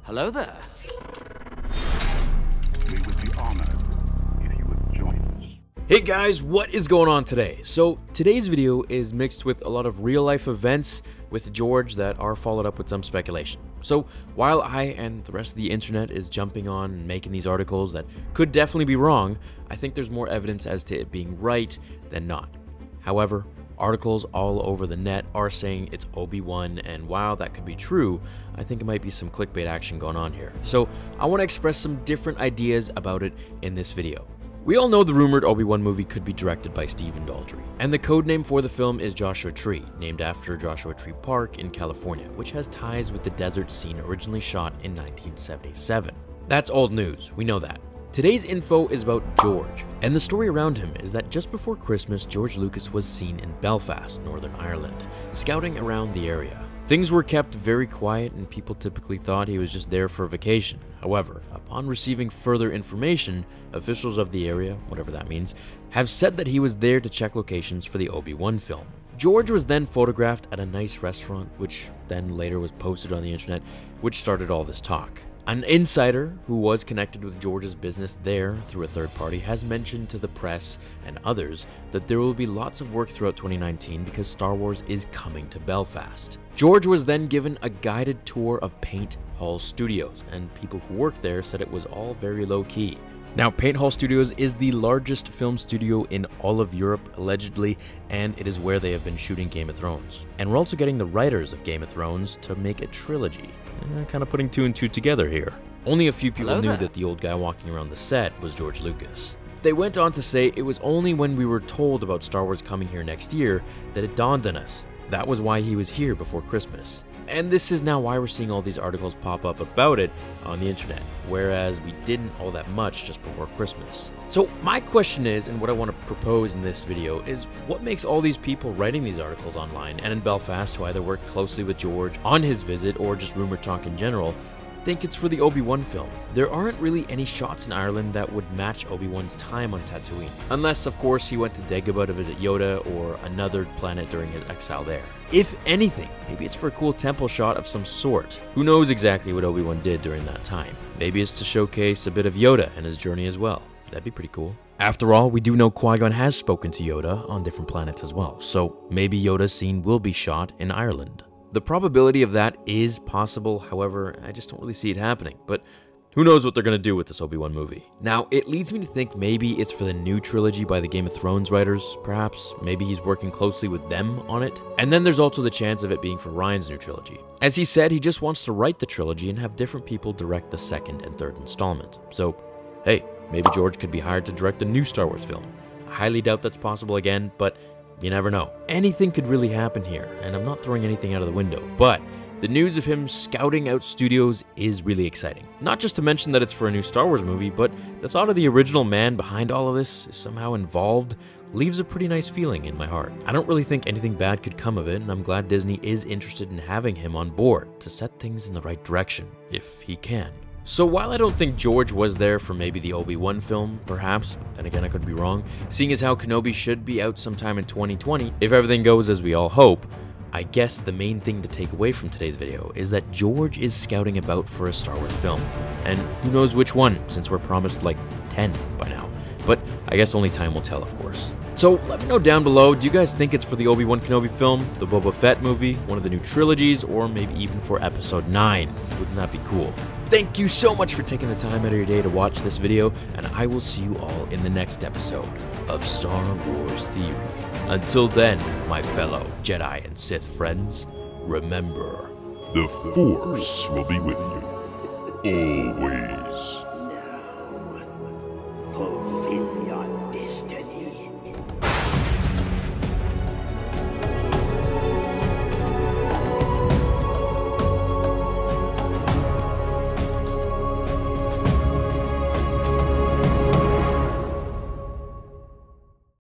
Hello there. We would be honored if you would join us. Hey guys, what is going on today? So today's video is mixed with a lot of real life events with George that are followed up with some speculation. So while I and the rest of the internet is jumping on and making these articles that could definitely be wrong, I think there's more evidence as to it being right than not. However, articles all over the net are saying it's Obi-Wan, and while that could be true, I think it might be some clickbait action going on here. So I want to express some different ideas about it in this video. We all know the rumored Obi-Wan movie could be directed by Stephen Daldry, and the codename for the film is Joshua Tree, named after Joshua Tree Park in California, which has ties with the desert scene originally shot in 1977. That's old news, we know that. Today's info is about George, and the story around him is that just before Christmas, George Lucas was seen in Belfast, Northern Ireland, scouting around the area. Things were kept very quiet, and people typically thought he was just there for a vacation. However, upon receiving further information, officials of the area, whatever that means, have said that he was there to check locations for the Obi-Wan film. George was then photographed at a nice restaurant, which then later was posted on the internet, which started all this talk. An insider who was connected with George's business there through a third party has mentioned to the press and others that there will be lots of work throughout 2019 because Star Wars is coming to Belfast. George was then given a guided tour of Paint Hall Studios, and people who worked there said it was all very low-key. Now, Paint Hall Studios is the largest film studio in all of Europe, allegedly, and it is where they have been shooting Game of Thrones. And we're also getting the writers of Game of Thrones to make a trilogy. Kind of putting two and two together here. Only a few people knew that the old guy walking around the set was George Lucas. They went on to say it was only when we were told about Star Wars coming here next year that it dawned on us. That was why he was here before Christmas. And this is now why we're seeing all these articles pop up about it on the internet, whereas we didn't all that much just before Christmas. So my question is, and what I want to propose in this video, is what makes all these people writing these articles online and in Belfast who either worked closely with George on his visit or just rumor talk in general, think it's for the Obi-Wan film? There aren't really any shots in Ireland that would match Obi-Wan's time on Tatooine. Unless, of course, he went to Dagobah to visit Yoda or another planet during his exile there. If anything, maybe it's for a cool temple shot of some sort. Who knows exactly what Obi-Wan did during that time? Maybe it's to showcase a bit of Yoda and his journey as well. That'd be pretty cool. After all, we do know Qui-Gon has spoken to Yoda on different planets as well, so maybe Yoda's scene will be shot in Ireland. The probability of that is possible, however, I just don't really see it happening, but who knows what they're going to do with this Obi-Wan movie. Now, it leads me to think maybe it's for the new trilogy by the Game of Thrones writers, perhaps. Maybe he's working closely with them on it. And then there's also the chance of it being for Ryan's new trilogy. As he said, he just wants to write the trilogy and have different people direct the second and third installment. So, hey, maybe George could be hired to direct a new Star Wars film. I highly doubt that's possible again, but you never know. Anything could really happen here, and I'm not throwing anything out of the window, but the news of him scouting out studios is really exciting. Not just to mention that it's for a new Star Wars movie, but the thought of the original man behind all of this is somehow involved leaves a pretty nice feeling in my heart. I don't really think anything bad could come of it, and I'm glad Disney is interested in having him on board to set things in the right direction, if he can. So while I don't think George was there for maybe the Obi-Wan film, perhaps, then again I could be wrong, seeing as how Kenobi should be out sometime in 2020, if everything goes as we all hope, I guess the main thing to take away from today's video is that George is scouting about for a Star Wars film. And who knows which one, since we're promised like 10 by now. But I guess only time will tell, of course. So let me know down below, do you guys think it's for the Obi-Wan Kenobi film, the Boba Fett movie, one of the new trilogies, or maybe even for Episode 9? Wouldn't that be cool? Thank you so much for taking the time out of your day to watch this video, and I will see you all in the next episode of Star Wars Theory. Until then, my fellow Jedi and Sith friends, remember, The Force will be with you, always.